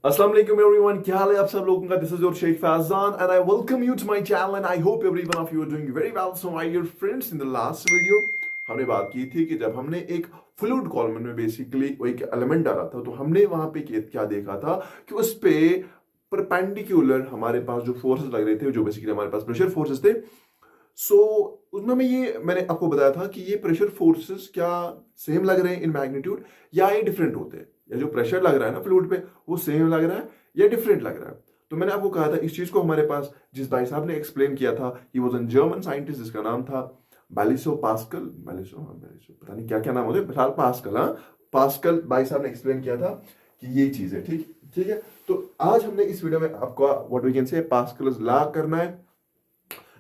Assalamu alaikum everyone, क्या हाल है आप सब लोगों का? This is your Sheikh Fazan and I welcome you to my channel and I hope every one of you are doing very well. So my dear friends, in the last video हमने बात की थी कि जब हमने एक fluid column में basically एक एलिमेंट डाला था तो हमने वहां पे क्या देखा था कि उस पे परपेंडिकुलर हमारे पास जो फोर्सेस लग रहे थे, जो बेसिकली हमारे पास प्रेशर फोर्सेस थे। सो उसमें मैंने आपको बताया था कि ये प्रेशर फोर्सेस क्या सेम लग रहे हैं इन मैग्नीट्यूड या ये डिफरेंट होते हैं, या जो प्रेशर लग रहा है ना फ्लूइड पे वो सेम लग रहा है या डिफरेंट लग रहा है। तो मैंने आपको कहा था इस चीज को हमारे पास जिस भाई साहब ने एक्सप्लेन किया था, he was an German scientist जिसका नाम था बैलिसो पास्कल, बैलिसो पता नहीं क्या क्या नाम होते, फिलहाल पास्कल, हाँ पास्कल भाई साहब ने एक्सप्लेन किया था कि ये चीज है। ठीक ठीक है, तो आज हमने इस वीडियो में आपको what we can say Pascal's law करना है,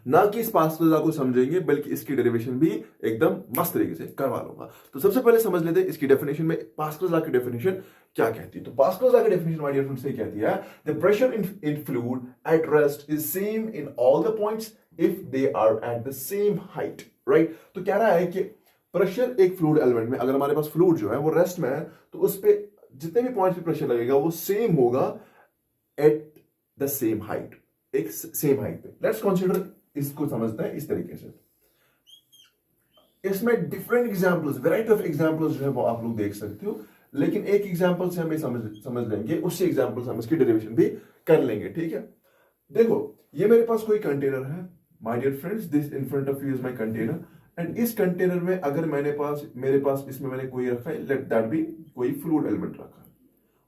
ना कि इस पास्कल लॉ को समझेंगे बल्कि इसकी डेरिवेशन भी एकदम मस्त तरीके से करवा लूंगा। तो सबसे पहले समझ लेते हैं इसकी डेफिनेशन में पास्कल लॉ की डेफिनेशन क्या कहती है। तो पास्कल लॉ की डेफिनेशन माय डियर फ्रेंड्स से कहती है the pressure in fluid at rest is same in all the points if they are at the same height, right. तो कह रहा है कि प्रेशर एक फ्लूइड एलिमेंट में, अगर हमारे पास फ्लूइड जो है वो रेस्ट में है तो उस पे जितने भी पॉइंट्स पे प्रेशर लगेगा वो सेम होगा एट द सेम हाइट, एक सेम हाइट पे। लेट्स कंसीडर, इसको समझते हैं इस तरीके से। इसमें different examples, variety of examples जो है वो आप लोग देख सकते हो, लेकिन एक एग्जांपल से हमें समझ लेंगे, उससे एग्जांपल से हम इसकी डेरिवेशन भी कर लेंगे। ठीक है, देखो ये मेरे पास कोई कंटेनर है my dear friends, this in front of you is my container and इस कंटेनर में अगर मेरे पास इसमें मैंने कोई रखा है, लेट दैट बी कोई फ्लूइड एलिमेंट रखा है,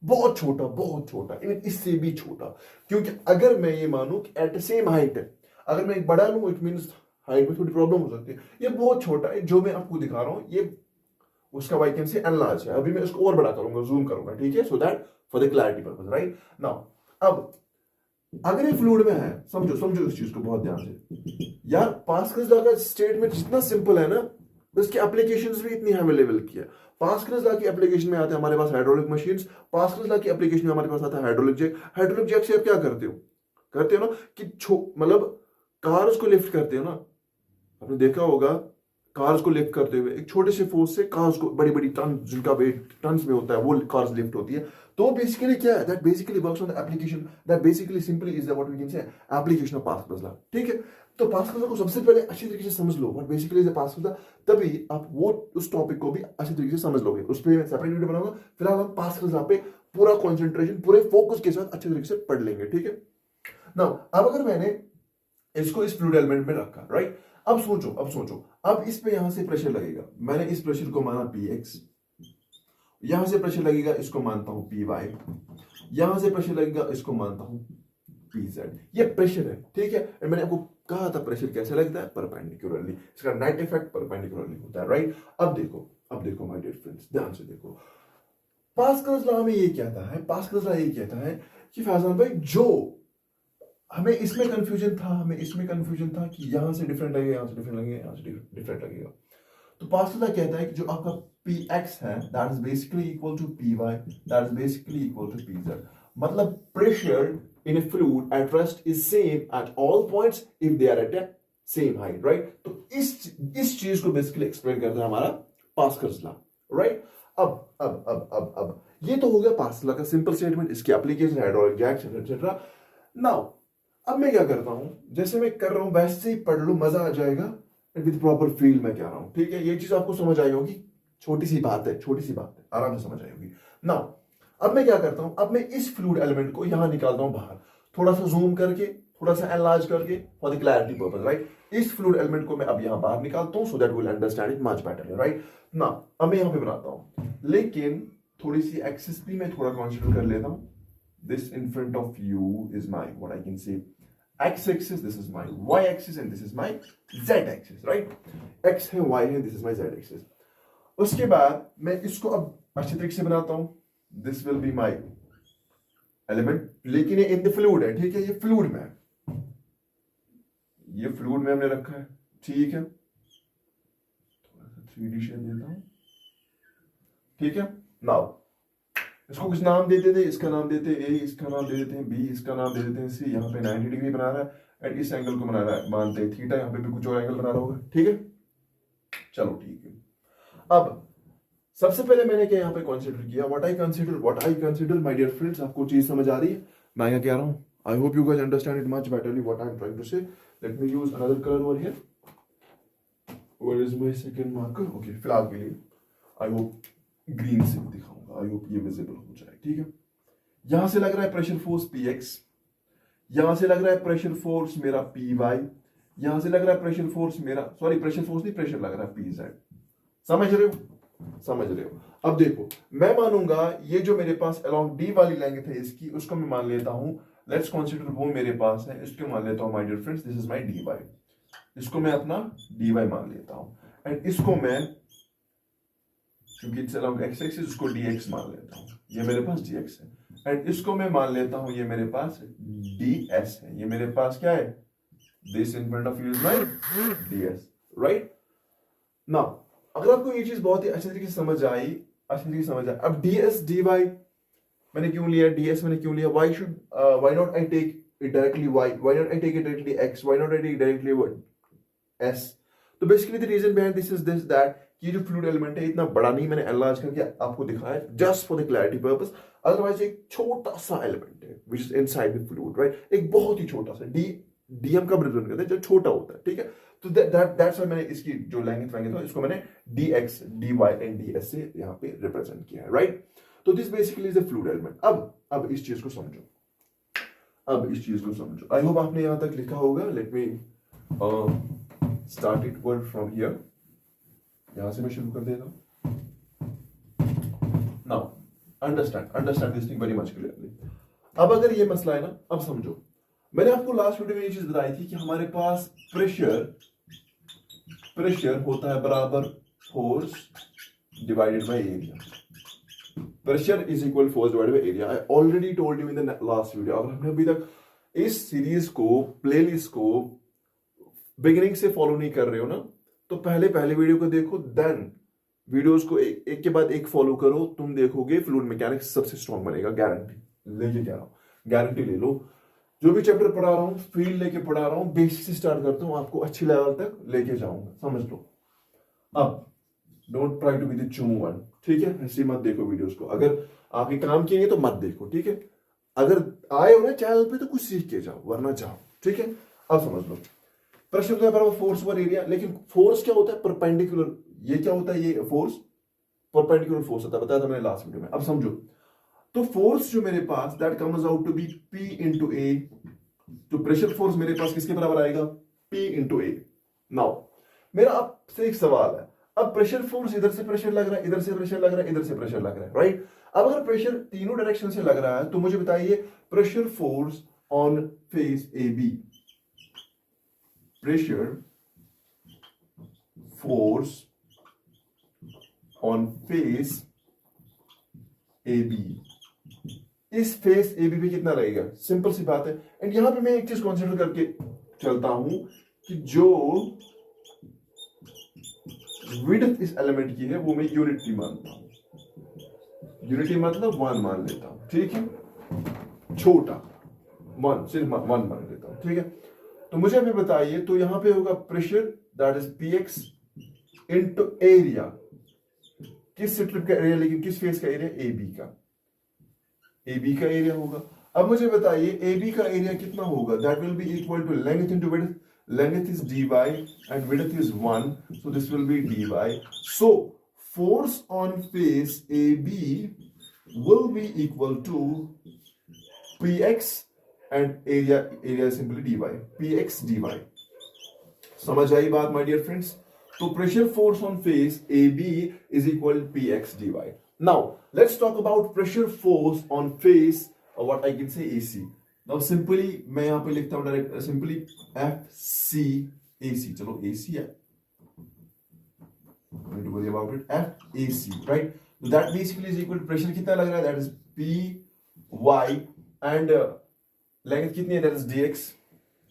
बहुत छोटा, इवन इससे भी छोटा, क्योंकि अगर मैं ये मानूं कि एट सेम हाइट है, अगर मैं एक बड़ा लूं इट मींस हाइट में थोड़ी प्रॉब्लम हो सकती है। ये बहुत छोटा है जो मैं आपको दिखा रहा हूं, ये उसका वाई कैन से एनलार्ज है। अभी मैं इसको और बड़ा करूंगा, जूम करूंगा, ठीक है, so that for the clarity purpose, right. Now अब अगर ये फ्लूइड में है, समझो इस चीज को बहुत ध्यान से यार। पास्कल्स लॉ का स्टेटमेंट जितना सिंपल है ना, उसकी एप्लीकेशंस भी इतनी हाई लेवल की है। पास्कल्स लॉ की एप्लीकेशन में आते हैं हमारे पास हाइड्रोलिक मशीन्स, पास्कल्स लॉ की एप्लीकेशन में हमारे पास आता है हाइड्रोलिक जैक। हाइड्रोलिक जैक से आप क्या करते हो ना कि मतलब कार्स को लिफ्ट करते हो ना, आपने देखा होगा कार्स को लिफ्ट करते हुए एक छोटे से फोर्स से कार्स को, बड़ी बड़ी टन जिनका वेट टन्स में होता है, वो कार्स लिफ्ट होती है। तो बेसिकली क्या है, that basically works on the application, that basically simply is what we can say application of Pascal's law. ठीक है, तो पास्कल्स लॉ को सबसे पहले अच्छी तरीके से समझ लो, what basically is Pascal's law, तभी आप वो उस टॉपिक को भी अच्छी तरीके से समझ लोगे। उस पर मैं सेपरेट वीडियो बनाऊंगा, फिलहाल हम पास्कल्स लॉ पे पूरा कॉन्सेंट्रेशन, पूरे फोकस के साथ अच्छे तरीके से पढ़ लेंगे। ठीक है, नाउ अब अगर मैंने इसको इस फ्लूइड एलिमेंट में रखा, राइट, अब सोचो अब इस पे यहां से प्रेशर लगेगा, मैंने इस प्रेशर को माना Px, यहां से प्रेशर लगेगा, इसको मानता हूं Py, यहां से प्रेशर लगेगा, इसको मानता हूं Pz। ये प्रेशर है, ठीक है। और मैंने आपको कहा था प्रेशर कैसे लगता है, परपेंडिकुलरली, इसका नेट इफेक्ट परपेंडिकुलरली होता है, राइट। अब देखो माय डियर फ्रेंड्स, ध्यान से देखो, पास्कल्स लॉ में ये कहता है, पास्कल्स लॉ ये कहता है कि फैजान भाई, जो हमें इसमें कंफ्यूजन था कि यहां से डिफरेंट लगेगा, यहां से डिफरेंट लगेगा, यहां से डिफरेंट लगेगा। तो पास्कल लॉ कहता है कि जो आपका Px है that is basically equal to Py, that is basically equal to Pz। मतलब pressure in a fluid at rest is same at all points if they are at a same height, right. तो इस चीज को basically explain करता है हमारा Pascal's law, right. अब ये तो हो गया पास्कल लॉ का सिंपल स्टेटमेंट, इसकी application hydraulic jacks etcetera. Now अब मैं क्या करता हूं, जैसे मैं कर रहा हूं वैसे ही पढ़ लो, मजा आ जाएगा विद प्रॉपर फील में कह रहा हूं, ठीक है। ये चीज आपको समझ आई होगी, छोटी सी बात है, आराम से समझ आई होगी। नाउ अब मैं क्या करता हूं, अब मैं इस फ्लूइड एलिमेंट को यहां निकालता हूं बाहर, थोड़ा सा जूम करके, थोड़ा सा एनलार्ज करके for the clarity purpose, right. इस फ्लूइड एलिमेंट को मैं अब यहां बाहर निकालता हूं so that will understand it much better, right. Now अब मैं यहां पे बनाता हूं, लेकिन थोड़ी सी एक्सिस भी मैं थोड़ा कंसीडर कर लेता हूं। This in front of you is my, what I can say, x-axis, this is my y-axis and this is my z-axis, right? x है, y है, this is my z-axis। उसके बाद मैं इसको अब अच्छे तरीके से बनाता हूं, this will be my element, लेकिन ये in the fluid है, ठीक है, ये फ्लूइड में है, ये फ्लूइड में हमने रखा है, ठीक है। थोड़ा सा 3D शेप देता हूं, ठीक है। नाउ इसको कुछ नाम देते थे, इसका नाम देते हैं A, इसका नाम दे देते हैं B, इसका नाम दे देते हैं C। यहाँ पे 90 डिग्री बना रहा है एंड इस एंगल को बना रहा है, मानते हैं थीटा, यहाँ पे भी कुछ और एंगल बना रहा होगा, ठीक है। चलो ठीक है, अब सबसे पहले मैंने क्या यहाँ पे कंसीडर किया, what I consider my dear friends, आपको चीज समझ आ रही है मैं क्या कह रहा हूँ? I hope you guys understand it much betterly what I am trying to say. Let me use another colour over here. Where is my second marker? Okay, फिलहाल के लिए आई होप ग्रीन से दिखाऊंगा, आई होप ये visible हो जाए. ठीक है, यहां से लग रहा है प्रेशर फोर्स Px, यहां से लग रहा है प्रेशर फोर्स मेरा Py, यहां से लग रहा है प्रेशर फोर्स मेरा, सॉरी प्रेशर फोर्स नहीं, प्रेशर लग रहा है Pz. समझ रहे हो? समझ रहे हो? अब देखो, मैं मानूंगा ये जो मेरे पास अलोंग डी वाली लेंथ है इसकी, उसको मैं मान लेता हूं, लेट्स कंसीडर वो मेरे पास है, इसको मान लेता हूं my dear friends, this is my dy. इसको मैं अपना dy मान लेता हूं, एंड इसको मैं, क्योंकि इट्स अलोंग x एक्सिस, उसको dx मान लेता हूं. ये मेरे पास dx है, एंड इसको मैं मान लेता हूं ये मेरे पास ds है. ये मेरे पास क्या है? This in front of you is my ds, right? Now अगर आपको ये चीज बहुत ही अच्छे तरीके से समझ आई, अब ds dy मैंने क्यों लिया, ds मैंने क्यों लिया, why not I take it directly y, why not I take it directly x, why not I take it directly s? तो basically the reason behind this is this that ये जो fluid element है इतना बड़ा नहीं, मैंने enlarge करके आपको दिखाया just for the clarity purpose. Otherwise एक छोटा सा एलिमेंट है which is inside the fluid, right? एक बहुत ही छोटा सा डीएम का रिप्रेजेंट करते हैं जो छोटा होता है. ठीक है, तो दैट्स व्हाई मैंने इसकी जो लेंथ था इसको मैंने dx dy एंड ds से यहाँ पे रिप्रेजेंट किया है, राइट? तो this basically is a fluid element. अब इस चीज को समझो, आई होप आपने यहां तक लिखा होगा. Let me start it word from here. यहां से मैं शुरू कर देता हूं. Now understand this thing very much clearly. अब अगर ये मसला है ना, अब समझो, मैंने आपको लास्ट वीडियो में ये चीज बताई थी कि हमारे पास प्रेशर होता है बराबर force divided by area. Pressure is equal force divided by area. I already told you in the last video. अगर हमने अभी तक इस सीरीज को, प्लेलिस्ट को बिगिनिंग से फॉलो नहीं कर रहे हो ना, तो पहले वीडियो को देखो, देन वीडियोस को एक के बाद एक फॉलो करो. तुम देखोगे फ्लूइड मैकेनिक्स सबसे स्ट्रॉन्ग बनेगा, गारंटी लेके कह रहा हूं, गारंटी ले लो. जो भी चैप्टर पढ़ा रहा हूं, फील्ड लेके पढ़ा रहा हूं, बेसिक से स्टार्ट करता हूं, आपको अच्छी लेवल तक लेके जाऊंगा, समझ लो. अब don't try to be the चुमू वन, ठीक है? ऐसे मत देखो वीडियोस को. अगर आप ये काम किए तो मत देखो, ठीक है? अगर आए हो ना चैनल पे तो कुछ सीख के जाओ, वरना जाओ, ठीक है? अब समझ लो, प्रेशर होता है बराबर फोर्स ओवर एरिया. लेकिन फोर्स क्या होता है? परपेंडिकुलर. ये क्या होता है? ये फोर्स परपेंडिकुलर फोर्स होता है, बताया था मैंने लास्ट वीडियो में. अब समझो, तो फोर्स जो मेरे पास that comes out to be P into a. तो प्रेशर फोर्स मेरे पास किसके बराबर आएगा? P इंटू ए. नाउ मेरा आपसे एक सवाल है, अब प्रेशर फोर्स इधर से प्रेशर लग रहा है, इधर से प्रेशर लग रहा है, इधर से प्रेशर लग रहा है, राइट? अब अगर प्रेशर तीनों डायरेक्शन से लग रहा है तो मुझे बताइए pressure force on face A B, pressure force on face A B, इस फेस ए बी पे कितना लगेगा? सिंपल सी बात है. एंड यहां पे मैं एक चीज कंसीडर करके चलता हूं कि जो विड्थ इस एलिमेंट की है वो मैं यूनिटी मानता हूं. यूनिटी मतलब 1 मान लेता हूं, ठीक है? छोटा 1, सिर्फ 1 मान लेता हूं, ठीक है? तो मुझे अभी बताइए, तो यहां पे होगा pressure that is Px into area. किस स्ट्रिप का एरिया, लेकिन किस फेस का एरिया? AB का. AB का एरिया होगा. अब मुझे बताइए AB का एरिया कितना होगा? That will be equal to length into width. Length is dy and width is 1, so this will be dy. So force on face AB will be equal to Px and area is simply dy. Px dy. समझ आई बात my dear friends? तो pressure force on face AB is equal to Px dy. Now let's talk about pressure force on face, or what I can say AC. Now simply मैं यहां पे लिखता हूं direct, simply FCAC. चलो AC है, don't worry about it. FAC, right? So that basically is equal to pressure कितना लग रहा है? That is Py and length कितनी है? That is dx.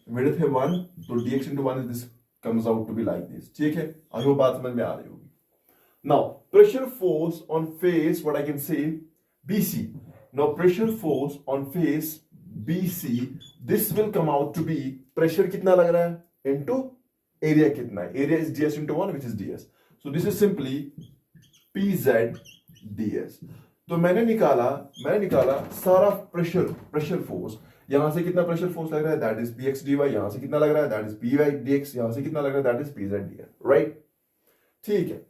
width है 1, तो dx into 1 is this, comes out to be like this. ठीक है? I hope बात समझ में आ रही होगी. Now pressure force on face, what I can say, BC. Now pressure force on face BC, this will come out to be pressure कितना लग रहा है into area कितना है? Area is ds into 1, which is ds. So this is simply P Z D S. तो मैंने निकाला सारा प्रेशर फोर्स। यहां से कितना प्रेशर फोर्स लग रहा है, that is P X D Y. यहां से कितना लग रहा है, that is P Y D X. यहां से कितना लग रहा है, that is P Z D S. Right, ठीक है।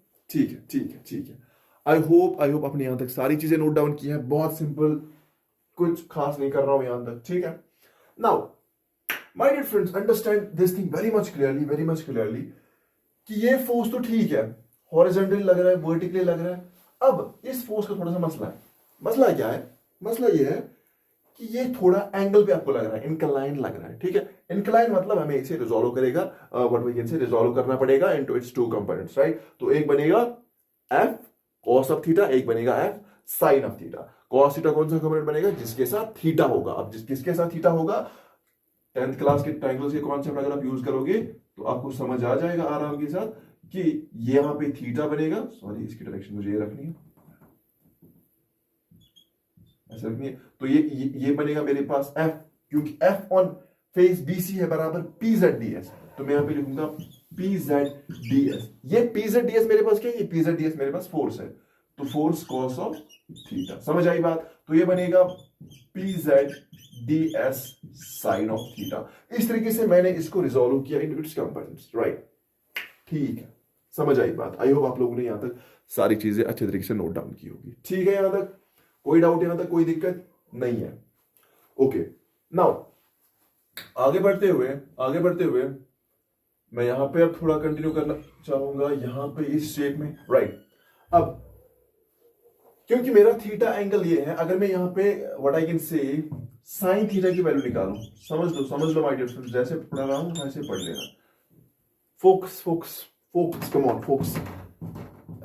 आई होप आपने यहां तक सारी चीजें नोट डाउन की है। बहुत सिंपल, कुछ खास नहीं कर रहा हूं यहां तक, ठीक है। Now my dear friends, understand this thing very much clearly कि ये फोर्स तो ठीक है, हॉरिजॉन्टली लग रहा है, वर्टिकली लग रहा है। अब इस फोर्स का थोड़ा सा मसला क्या है, मसला ये है कि ये थोड़ा एंगल पे आपको लग रहा है, इंक्लाइन लग रहा है, ठीक है। इंक्लाइन मतलब हमें इसे रिजॉल्व करेगा, what we can say resolve करना पड़ेगा into its two components, right. तो एक बनेगा f cos ऑफ थीटा, एक बनेगा f sin of theta. cos theta कौन सा कंपोनेंट बनेगा, जिसके साथ थीटा होगा। अब किसके साथ थीटा होगा, 10th क्लास के ट्रायंगल्स के कॉन्सेप्ट अगर आप यूज करोगे तो आपको समझ आ जाएगा आराम के साथ कि यहां पे थीटा बनेगा, सॉरी इसकी डायरेक्शन मुझे ये रखनी है, ऐसे रखनी है। तो ये बनेगा मेरे पास f, क्योंकि f ऑन फेस BC है बराबर PZDS। तो मैं यहां पे लिखूंगा PZDS। ये PZDS मेरे पास क्या है, ये PZDS मेरे पास फोर्स है, तो फोर्स cos ऑफ थीटा। समझ आई बात। तो ये बनेगा PZDS sin ऑफ थीटा। इस तरीके से मैंने इसको रिजॉल्व किया इन इट्स कंपोनेंट्स, राइट। ठीक है, समझ आई बात। आई होप आप लोगों ने यहां तक सारी चीजें अच्छे तरीके से नोट डाउन की होगी। ठीक है, यहां तक कोई डाउट, यहां तक कोई दिक्कत नहीं है। ओके, नाउ आगे बढ़ते हुए मैं यहां पे अब थोड़ा कंटिन्यू करना चाहूंगा, यहां पे इस शेप में, राइट। अब क्योंकि मेरा थीटा एंगल ये है, अगर मैं यहां पे व्हाट आई कैन से साइन थीटा की वैल्यू निकालूं, समझ लो माय डियर फ्रेंड्स, जैसे पढ़ रहा हूं वैसे पढ़ लेना। Focus, come on focus.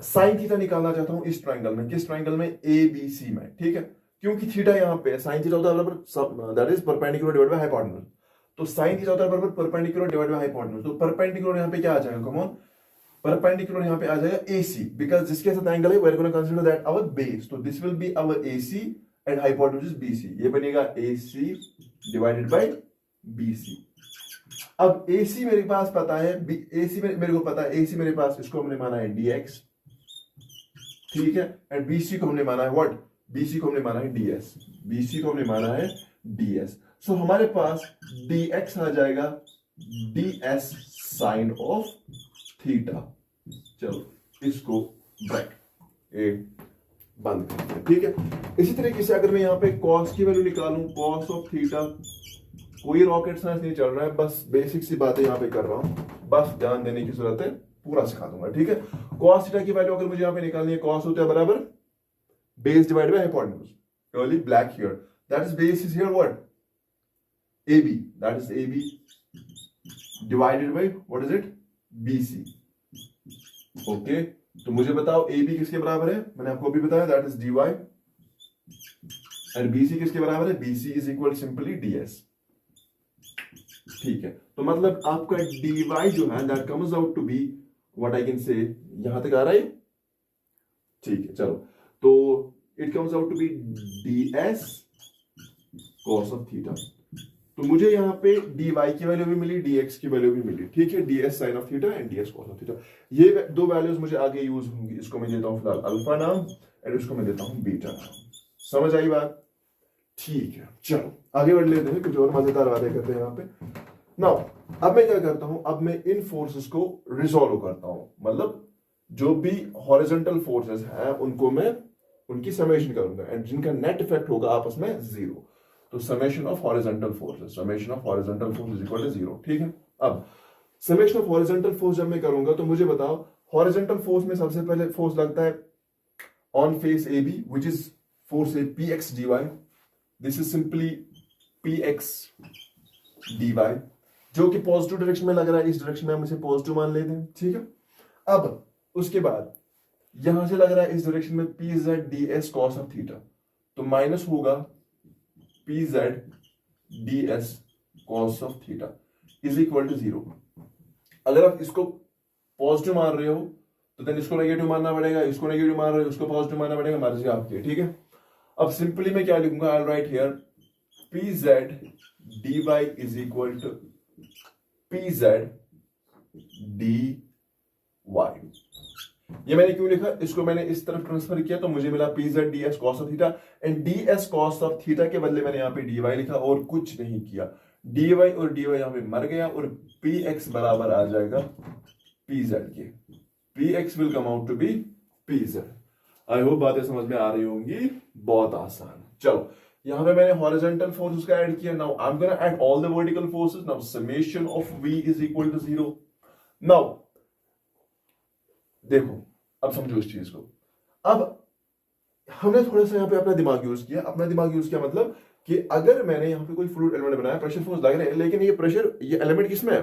Sine theta निकालना चाहता हूं इस ट्रायंगल में, किस ट्रायंगल में, ABC में, ठीक है। क्योंकि थीटा यहां पे साइन थीटा होता है बराबर that is perpendicular divide by hypotenuse. तो साइन थीटा होता है बराबर परपेंडिकुलर डिवाइड बाय हाइपोटेन्यूज। तो परपेंडिकुलर यहां पे क्या आ जाएगा, कम ऑन, परपेंडिकुलर यहां पे आ जाएगा AC, बिकॉज़ जिसके साथ एंगल है we are gonna consider that our base. तो this will be our AC and hypotenuse is BC। ये बनेगा AC डिवाइडेड बाय BC। अब AC मेरे पास पता है, AC मेरे को पता है, AC मेरे पास, इसको हमने माना है dx, ठीक है। एंड BC को हमने माना है व्हाट, BC को हमने माना है ds, BC को हमने माना है ds। सो हमारे पास dx आ जाएगा ds साइन ऑफ थीटा। चलो इसको ब्रैकेट बंद करते हैं, ठीक है। इसी तरीके से अगर मैं यहां पे cos की वैल्यू निकालूं, cos ऑफ थीटा, कोई रॉकेट साइंस नहीं चल रहा है, बस बेसिक सी बातें यहां पे कर रहा हूं, बस ध्यान देने की जरूरत है, पूरा सिखा दूंगा, ठीक है। cos थीटा की वैल्यू अगर मुझे यहां पे निकालनी है, cos होता है बराबर base divide by hypotenuse, purely black here, that is base is here what, AB, that is AB divided by what is it, BC। Okay, तो मुझे बताओ AB किसके बराबर है, मैंने आपको अभी बताया, that is dy, and BC किसके बराबर है, BC is equal simply ds। ठीक है, तो मतलब आपका dy जो है that comes out to be what I can say, यहां तक आ रहा है, ठीक है। चलो, तो it comes out to be ds cos of theta. तो मुझे यहां पे dy की वैल्यू भी मिली, dx की वैल्यू भी मिली, ठीक है, ds sin of theta and ds cos of theta. ये दो वैल्यूज मुझे आगे यूज होंगी, इसको मैं देता हूं फिलहाल अल्फा नाम एंड इसको मैं देता हूं बीटा नाम। समझ आई बात, ठीक है। चलो आगे बढ़ लेते हैं, कुछ और मजेदार बातें करते हैं यहां पे। नाउ अब मैं क्या करता हूं, अब मैं इन फोर्सेस को रिजॉल्व करता हूं, मतलब जो भी हॉरिजॉन्टल फोर्सेस हैं उनको मैं उनकी समेशन करूंगा एंड जिनका नेट इफेक्ट होगा आपस में जीरो। तो summation of horizontal forces, summation of horizontal force is equal to zero, ठीक है। अब समेशन ऑफ हॉरिजॉन्टल फोर्स जब मैं करूंगा तो मुझे बताओ, हॉरिजॉन्टल फोर्स में सबसे पहले फोर्स लगता है on face AB, which is force है px dy, this is simply px dy, जो कि पॉजिटिव डायरेक्शन में लग रहा है, इस डायरेक्शन में हम इसे पॉजिटिव मान लेते हैं, ठीक है। अब उसके बाद यहां से लग रहा है इस डायरेक्शन में pz ds cos of theta, तो माइनस होगा pz ds cos of theta is equal to zero. अगर आप इसको पॉजिटिव मान रहे हो तो देन इसको नेगेटिव मानना पड़ेगा, इसको नेगेटिव मान रहे हो उसको पॉजिटिव मानना पड़ेगा, मर्जी आपकी, ठीक है। अब सिंपली मैं क्या लिखूंगा, I will write here pz dy is equal to pz dy। ये मैंने क्यों लिखा, इसको मैंने इस तरफ ट्रांसफर किया तो मुझे मिला P Z D S cos of theta, and D S cos of theta के बदले मैंने यहाँ पे डी वाई लिखा और कुछ नहीं किया। डी वाई और डी वाई यहाँ पे मर गया और पी एक्स बराबर आ जाएगा पी जेड के। P X will come out to be P Z. I hope बातें समझ में आ रही होंगी, बहुत आसान। चलो यहां पे मैंने हॉरिजॉन्टल फोर्सेस का ऐड किया। Now I am gonna add all the vertical forces. Now summation of v is equal to 0। Now देखो, अब समझो इस चीज को। अब हमने थोड़ा सा यहां पे अपना दिमाग यूज किया। अपना दिमाग यूज किया मतलब कि अगर मैंने यहां पे कोई फ्लूइड एलिमेंट बनाया, प्रेशर फोर्स लग रहे हैं, लेकिन ये प्रेशर, ये एलिमेंट किसमें है,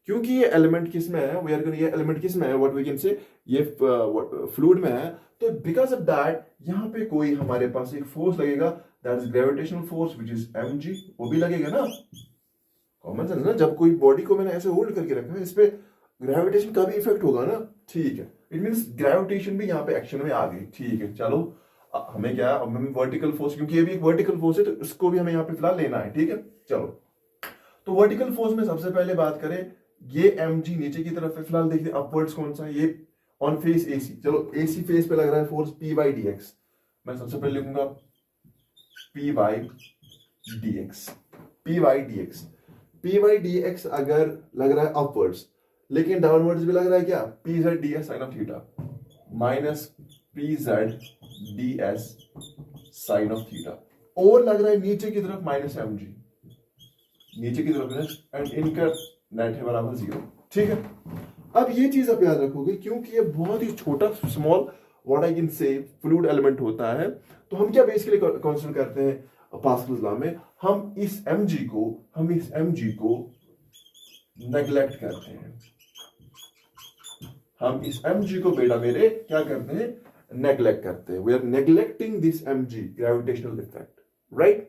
क्योंकि ये एलिमेंट किसमें है, वी आर गोइंग, ये एलिमेंट किसमें है, व्हाट वी कैन से, ये फ्लूइड में है, तो बिकॉज ऑफ दैट यहां पे कोई हमारे पास एक फोर्स लगेगा, that is gravitational force which is mg। वो भी लगेगा ना, कॉमन सेंस ना, जब कोई बॉडी को मैंने ऐसे होल्ड करके रखा है, इस पे ग्रेविटेशन का भी इफेक्ट होगा ना, ठीक है, इट मींस ग्रेविटेशन भी यहाँ पे एक्शन में आ गई, ठीक है। चलो हमें क्या, अब हमें वर्टिकल फोर्स, क्योंकि ये भी एक वर्टिकल फोर्स है तो इसको भी हमें यहाँ पे फिलहाल लेना है, ठीक है। चलो तो वर्टिकल फोर्स में सबसे पहले बात करें, ये mg नीचे की तरफ है, फिलहाल देखते हैं अपवर्ड्स कौन सा है, ये ऑन फेस AC। चलो AC फेस पे लग रहा है फोर्स py dx, मैं सबसे पहले लिखूंगा py dx। py dx अगर लग रहा है अपवर्ड्स, लेकिन डाउनवर्ड्स भी लग रहा है क्या, pz ds sine of theta minus pz ds sine of theta, और लग रहा है नीचे की तरफ माइनस mg, नीचे की तरफ, एंड इनका नेट है बराबर 0, ठीक है। अब ये चीज आप याद रखोगे, क्योंकि ये बहुत ही छोटा स्मॉल व्हाट आई कैन से फ्लूइड एलिमेंट होता है, तो हम क्या बेसिकली कंसीडर करते हैं पास्कल्स लॉ में, हम इस mg को नेग्लेक्ट करते हैं, हम इस mg को बेटा मेरे क्या करते हैं, नेग्लेक्ट करते हैं, we are neglecting this mg gravitational effect, right.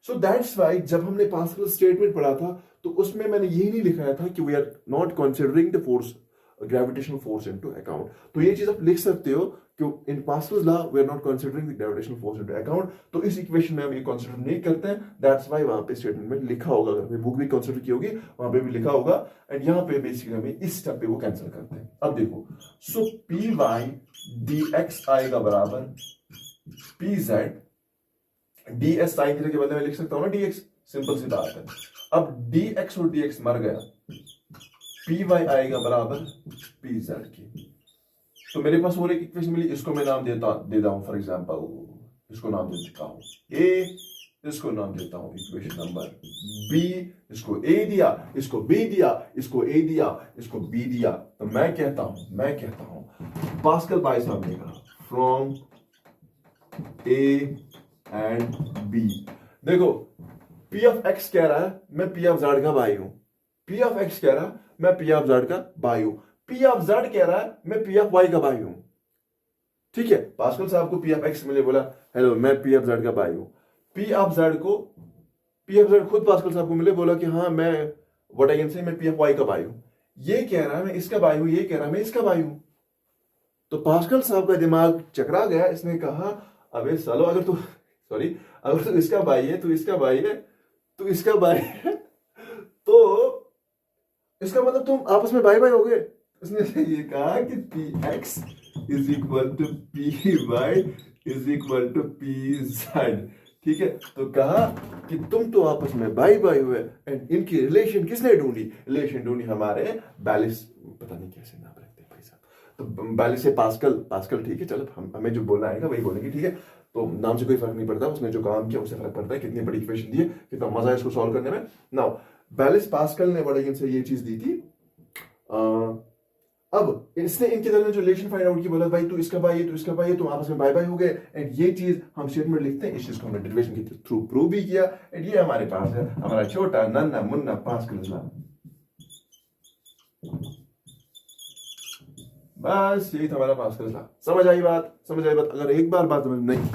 So that's why जब हमने पास्कल स्टेटमेंट पढ़ा था तो उसमें मैंने यही नहीं लिखाया था कि we are not considering the force, gravitational force into account. तो ये चीज आप लिख सकते हो कि in Pascal's law we are not considering the gravitational force into account, तो इस इक्वेशन में हम ये कंसीडर नहीं करते हैं, दैट्स वाई वहां पे स्टेटमेंट में लिखा होगा, अगर बुक भी कंसीडर की होगी वहां पे भी लिखा होगा, एंड यहाँ पे बेसिकली हमें इस स्टेप पे वो कैंसिल करते हैं। अब देखो, सो py dx आएगा बराबर pz ds साइन थीटा के बदले में लिख सकता हूं ना dx, सिंपल सी बात है। अब dx और dx मर गया, py आएगा बराबर pz की, तो मेरे पास और एक इक्वेशन मिली, इसको मैं नाम देता हूं फॉर एग्जांपल, इसको नाम दे चुका हूं a, इसको नाम देता हूं इक्वेशन नंबर b, इसको a दिया, इसको b दिया, इसको a दिया, इसको b दिया, तो मैं कहता हूं पास्कल भाई साहब ने कहा फ्रॉम a एंड b, देखो p ऑफ x कह रहा है मैं p ऑफ z का भाई हूं, p ऑफ x कह रहा है मैं p ऑफ z का भाई हूं, p ऑफ z कह रहा है मैं p ऑफ y का भाई हूं, ठीक है। पास्कल साहब को p ऑफ x मिले, बोला हेलो मैं p ऑफ z का भाई हूं, p ऑफ z खुद पास्कल साहब को मिले, बोला कि हाँ मैं व्हाट आई कैन से, मैं p ऑफ y का भाई हूं, ये कह रहा है मैं इसका भाई हूं, ये कह रहा है मैं इसका भाई हूं, तो पास्कल साहब का दिमाग चकरा गया, इसने कहा अबे सालो, अगर तू इसका भाई है, तू इसका भाई है, तू इसका भाई है, तो इसका मतलब तुम आपस में भाई भाई हो गए। इसने ये कहा कि px is equal to py is equal to pz, ठीक है। तो कहा कि तुम तो आपस में भाई भाई हुए, एंड इनकी रिलेशन किसने ढूंढी, रिलेशन ढूंढी हमारे बैलिस, पता नहीं कैसे नाम रखते भाई साहब, तो बैलिस से पास्कल, ठीक है। चलो हमें जो बोलना आएगा वही बोलेंगे, ठीक है। तो नाम से कोई फर्क नहीं पड़ता, उसने जो काम किया उससे फर्क पड़ता है, कितनी बड़ी इक्वेशन दी है, कितना मजा है इसको सॉल्व करने में। नाउ बैलिस पास्कल ने बड़ा से ये चीज दी थी, अब इसने इनके दरमियान जो रिलेशन फाइंड आउट की, बोला भाई तू इसका भाई है, तू इसका भाई है, तुम आपस में भाई भाई हो गए, एंड ये चीज हम स्टेटमेंट लिखते हैं, इस चीज को हमने डेरिवेशन के थ्रू प्रूव भी किया, एंड ये हमारे पास है हमारा छोटा नन्ना मुन्ना पास्कल लॉ। बस यही था हमारा पास्कल लॉ। समझ आई बात? अगर एक बार बात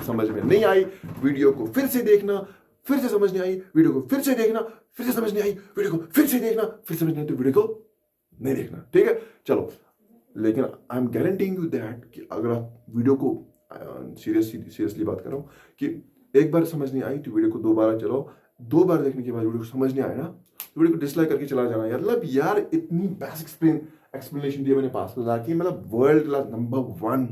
समझ में नहीं आई, वीडियो को फिर से देखना, फिर से समझ नहीं आई वीडियो को फिर से देखना, फिर से समझ नहीं आई वीडियो को फिर से देखना, फिर समझ नहीं आई तो वीडियो को नहीं देखना, ठीक है। चलो, लेकिन I am guaranteeing you that कि अगर आप वीडियो को सीरियसली बात कर रहा हूं कि एक बार समझ नहीं आई तो वीडियो को 2 बार चलाओ, 2 बार देखने के बाद वीडियो को समझ नहीं आया ना, वीडियो को डिसलाइक करके चला जाना यार। मतलब यार इतनी बेसिक एक्सप्लेनेशन दी मैंने पास्कल लॉ की, मतलब वर्ल्ड क्लास नंबर 1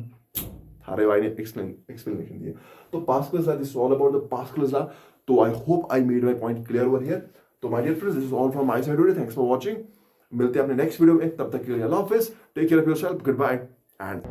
थारे भाई ने एक्सप्लेनेशन दी। तो Pascal law, this is all about the Pascal law. तो I hope I made my point clear over here. तो my dear friends, this is all from my side today. Thanks for watching. मिलते हैं अपने next video में, तब तक के लिए अल्लाह हाफिज, take care of yourself, goodbye and